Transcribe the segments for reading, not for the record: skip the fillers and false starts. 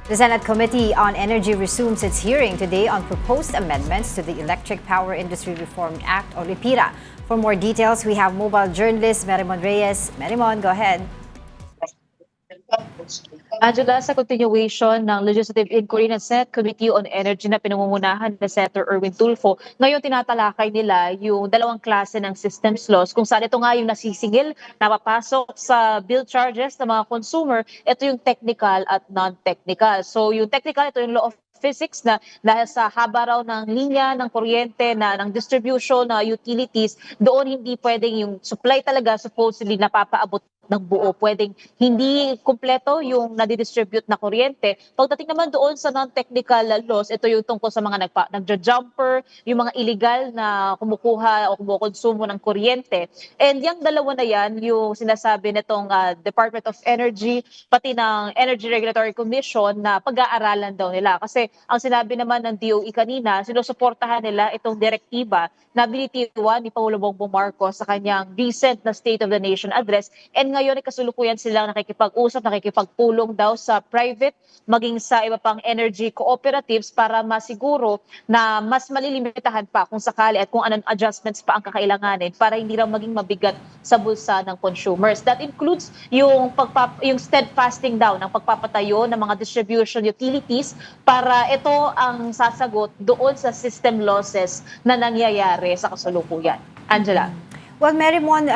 The Senate Committee on Energy resumes its hearing today on proposed amendments to the Electric Power Industry Reform Act or EPIRA. For more details, we have mobile journalist Merimon Reyes. Merimon, go ahead. Angela, sa continuation ng Legislative Inquiry ng Senate Committee on Energy na pinangungunahan ni Senator Erwin Tulfo, ngayon tinatalakay nila yung dalawang klase ng systems laws kung saan ito nga yung nasisingil, napapasok sa bill charges ng mga consumer, ito yung technical at non-technical. So yung technical, ito yung law of physics na dahil sa haba raw ng linya ng kuryente na ng distribution na utilities, doon hindi pwedeng yung supply talaga supposedly napapaabot ng buo. Pwedeng hindi kumpleto yung nadidistribute na kuryente. Pagdating naman doon sa non-technical laws, ito yung tungkol sa mga nagja-jumper, yung mga illegal na kumukuha o kumukonsumo ng kuryente. And yung dalawa na yan, yung sinasabi nitong Department of Energy, pati ng Energy Regulatory Commission na pag-aaralan daw nila. Kasi ang sinabi naman ng DOE kanina, sinusuportahan nila itong direktiba na binitiwan ni Pangulo Bongbong Marcos sa kanyang recent na State of the Nation address. And ngayon ay kasulukuyan silang nakikipag-usap, nakikipagpulong daw sa private, maging sa iba pang energy cooperatives para masiguro na mas malilimitahan pa kung sakali at kung anong adjustments pa ang kakailanganin para hindi raw maging mabigat sa bulsa ng consumers. That includes yung steadfasting daw ng pagpapatayo ng mga distribution utilities para ito ang sasagot doon sa system losses na nangyayari sa kasalukuyan. Angela. Well, Merimon,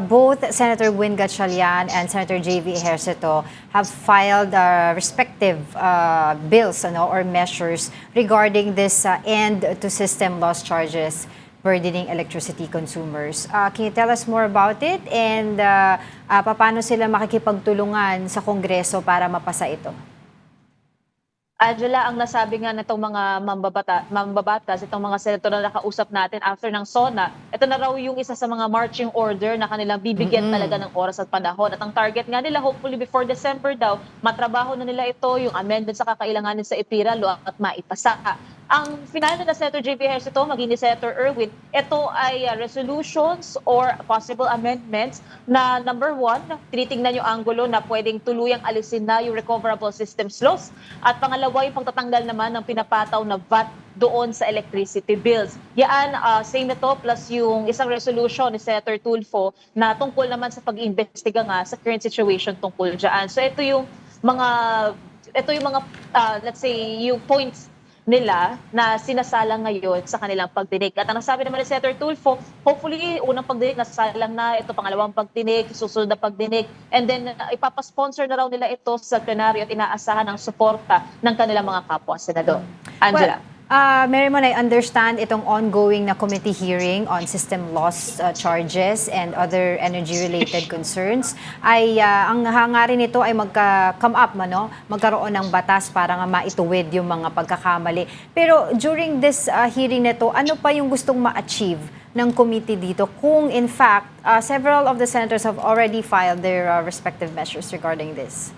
both Senator Win Gatchalian and Senator J.V. Ejercito have filed respective bills or measures regarding this end to system loss charges burdening electricity consumers. Can you tell us more about it and paano sila makikipagtulungan sa Kongreso para mapasa ito? Angela, ang nasabi nga nitong mga mambabatas, itong mga senator na nakausap natin after ng SONA, ito na raw yung isa sa mga marching order na kanilang bibigyan talaga ng oras at panahon. At ang target nga nila, hopefully before December daw, matrabaho na nila ito, yung amendment sa kakailanganin sa EPIRA at maipasa. Ang final na Senator J.P. Ejercito, maging ni Senator Erwin, ito ay resolutions or possible amendments na number one, tinitingnan yung angulo na pwedeng tuluyang alisin na yung recoverable systems laws. At pangalawa, yung pagtatanggal naman ng pinapataw na VAT doon sa electricity bills. Yan, same ito plus yung isang resolution ni Senator Tulfo na tungkol naman sa pag-iimbestiga nga sa current situation tungkol dyan. So ito yung mga let's say, yung points nila na sinasalang ngayon sa kanilang pagdinig. At ang nasabi naman ni Senator Tulfo, hopefully unang pagdinig nasasalang na, ito pangalawang pagdinig, susunod na pagdinig, and then ipapasponsor na raw nila ito sa plenaryo at inaasahan ang suporta ng kanilang mga kapwa senador. Angela. Merimon, I understand itong ongoing na committee hearing on system loss charges and other energy-related concerns ay ang hangarin nito ay come up magkaroon ng batas para nga maituwid yung mga pagkakamali. Pero during this hearing nito, ano pa yung gustong ma-achieve ng committee dito kung in fact several of the senators have already filed their respective measures regarding this?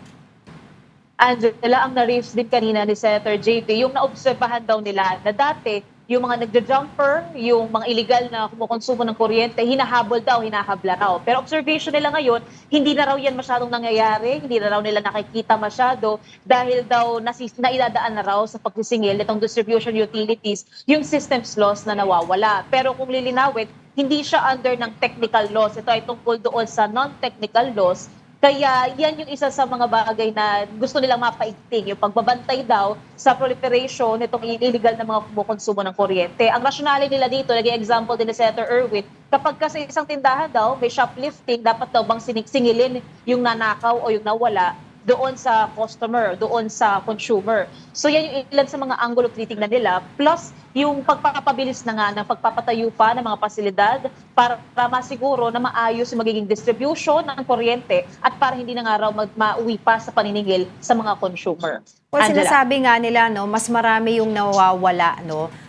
Angela, ang na-raise din kanina ni Senator JP, yung naobserbahan daw nila na dati, yung mga nagja-jumper, yung mga illegal na kumukonsumo ng kuryente, hinahabla raw. Pero observation nila ngayon, hindi na raw yan masyadong nangyayari, hindi na raw nila nakikita masyado dahil daw naidadaan na raw sa pagsisingil nitong distribution utilities yung systems laws na nawawala. Pero kung lilinawin, hindi siya under ng technical laws. Ito ay tungkol doon sa non-technical laws. Kaya yan yung isa sa mga bagay na gusto nilang mapaigting, yung pagbabantay daw sa proliferation nitong illegal na mga kumukonsumo ng kuryente. Ang rationale nila dito, naging example din ni Senator Erwin, kapag kasi isang tindahan daw, may shoplifting, dapat daw bang singilin yung nanakaw o yung nawala doon sa customer, doon sa consumer. So yan yung ilan sa mga angulo tinitingnan nila, plus yung pagpapabilis na nga ng pagpapatayo pa ng mga pasilidad para masiguro na maayos yung magiging distribution ng kuryente at para hindi na nga raw mauwi pa sa paniningil sa mga consumer. Well, sinasabi nga nila, mas marami yung nawawala,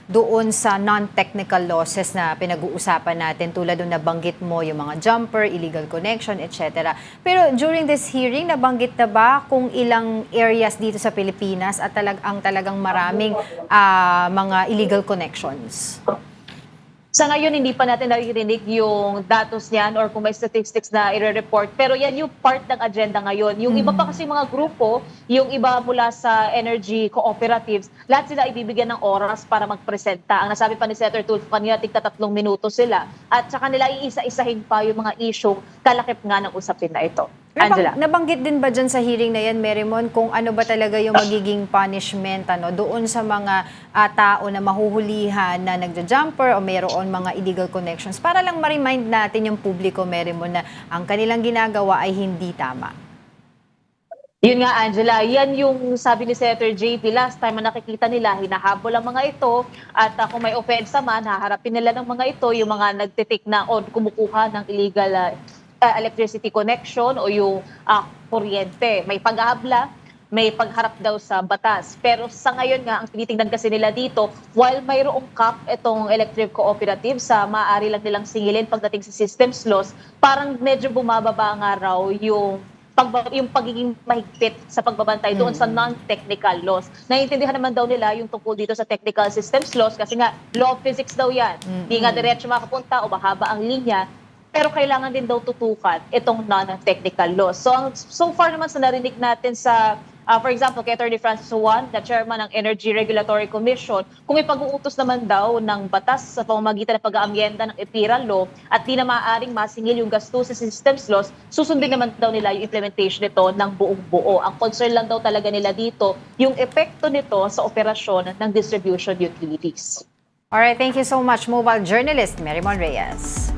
doon sa non-technical losses na pinag-uusapan natin tulad ng nabanggit mo, yung mga jumper, illegal connection, etc. Pero during this hearing, nabanggit na ba kung ilang areas dito sa Pilipinas at talagang maraming mga illegal connections? Sa ngayon, hindi pa natin naririnig yung datos niyan or kung may statistics na i-report. Pero yan yung part ng agenda ngayon. Yung iba pa kasi mga grupo, yung iba mula sa energy cooperatives, lahat sila ibibigyan ng oras para magpresenta. Ang nasabi pa ni Senator Tulfo kanina, tigta 3 minuto sila. At saka nila iisa-isahin pa yung mga issue kalakip nga ng usapin na ito. Angela. Nabanggit din ba dyan sa hearing na yan, Marymon, kung ano ba talaga yung magiging punishment doon sa mga tao na mahuhulihan na nagja-jumper o mayroon mga illegal connections para lang ma-remind natin yung publiko, Marymon, na ang kanilang ginagawa ay hindi tama? Yun nga, Angela, yan yung sabi ni Senator JP last time na nakikita nila, hinahabol ang mga ito at kung may offense man, haharapin nila ng mga ito, yung mga nagtitik na o kumukuha ng illegal electricity connection o yung kuryente. May pag-aabla, may pagharap daw sa batas. Pero sa ngayon nga, ang tinitingnan kasi nila dito, while mayroong cap itong electric cooperative sa maaari lang nilang singilin pagdating sa systems laws, parang medyo bumababa nga raw yung pagiging mahigpit sa pagbabantay doon sa non-technical laws. Naiintindihan naman daw nila yung tungkol dito sa technical systems laws kasi nga law of physics daw yan. Di nga diretso makapunta o mahaba ang linya, pero kailangan din daw tutukan itong non-technical laws. So far naman sa narinig natin sa, for example, kay Attorney Francis Juan, na chairman ng Energy Regulatory Commission, kung ipag-uutos naman daw ng batas sa pamamagitan ng pag-aamyenda ng EPIRA law at di na maaaring masingil yung gasto sa systems laws, susundin naman daw nila yung implementation nito ng buong buo. Ang concern lang daw talaga nila dito, yung epekto nito sa operasyon ng distribution utilities. Alright, thank you so much, mobile journalist Marymon Reyes.